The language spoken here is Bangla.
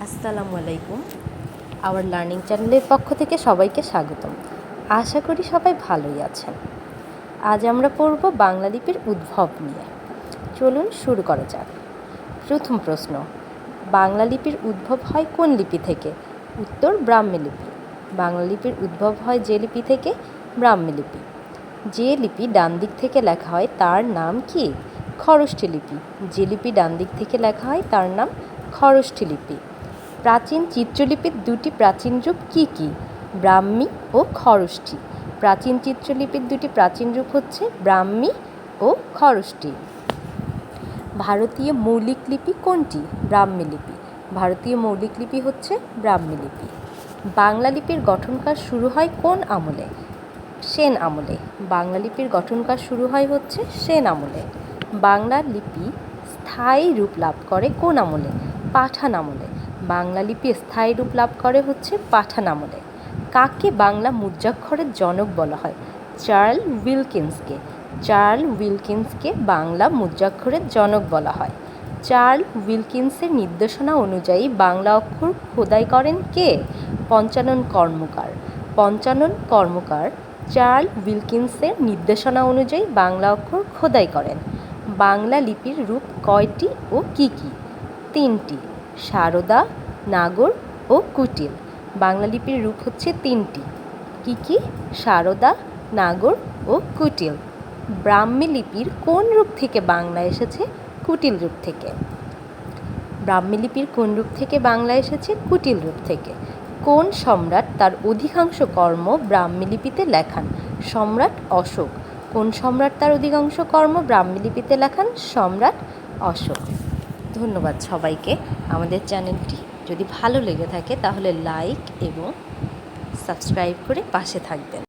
আসসালামু আলাইকুম। আওয়ার লার্নিং চ্যানেলের পক্ষ থেকে সবাইকে স্বাগতম। আশা করি সবাই ভালোই আছেন। আজ আমরা পড়ব বাংলা লিপির উদ্ভব নিয়ে। চলুন শুরু করা যাক। প্রথম প্রশ্ন, বাংলা লিপির উদ্ভব হয় কোন লিপি থেকে? উত্তর, ব্রাহ্মী লিপি। বাংলা লিপির উদ্ভব হয় যে লিপি থেকে? ব্রাহ্মী লিপি। যে লিপি ডান দিক থেকে লেখা হয় তার নাম কি? খরষ্ঠী লিপি। যে লিপি ডান দিক থেকে লেখা হয় তার নাম খরষ্ঠী লিপি। প্রাচীন চিত্রলিপির দুটি প্রাচীন রূপ কী কী? ব্রাহ্মী ও খরষ্ঠী। প্রাচীন চিত্রলিপির দুটি প্রাচীন রূপ হচ্ছে ব্রাহ্মী ও খরষ্ঠী। ভারতীয় মৌলিক লিপি কোনটি? ব্রাহ্মী লিপি। ভারতীয় মৌলিক লিপি হচ্ছে ব্রাহ্মী লিপি। বাংলা লিপির গঠনকাল শুরু হয় কোন আমলে? সেন আমলে। বাংলা লিপির গঠনকাল শুরু হয় হচ্ছে সেন আমলে। বাংলা লিপি স্থায়ী রূপ লাভ করে কোন আমলে? পাঠান আমলে। বাংলা লিপি স্থায়ী রূপ লাভ করে হচ্ছে পাঠান আমলে। কাকে বাংলা মুদ্রাক্ষরের জনক বলা হয়? চার্লস উইলকিন্সকে। চার্লস উইলকিন্সকে বাংলা মুদ্রাক্ষরের জনক বলা হয়। চার্লস উইলকিন্সের নির্দেশনা অনুযায়ী বাংলা অক্ষর খোদাই করেন কে? পঞ্চানন কর্মকার। পঞ্চানন কর্মকার চার্লস উইলকিন্সের নির্দেশনা অনুযায়ী বাংলা অক্ষর খোদাই করেন। বাংলা লিপির রূপ কয়টি ও কী কী? তিনটি, সারদা, নাগর ও কুটিল। বাংলা লিপির রূপ হচ্ছে তিনটি। কী কী? সারদা, নাগর ও কুটিল। ব্রাহ্মী লিপির কোন রূপ থেকে বাংলা এসেছে? কুটিল রূপ থেকে। ব্রাহ্মী লিপির কোন রূপ থেকে বাংলা এসেছে? কুটিল রূপ থেকে। কোন সম্রাট তার অধিকাংশ কর্ম ব্রাহ্মী লিপিতে লেখান? সম্রাট অশোক। কোন সম্রাট তার অধিকাংশ কর্ম ব্রাহ্মী লিপিতে লেখান? সম্রাট অশোক। ধন্যবাদ সবাইকে। আমাদের চ্যানেলটি যদি ভালো লেগে থাকে তাহলে লাইক এবং সাবস্ক্রাইব করে পাশে থাকবেন।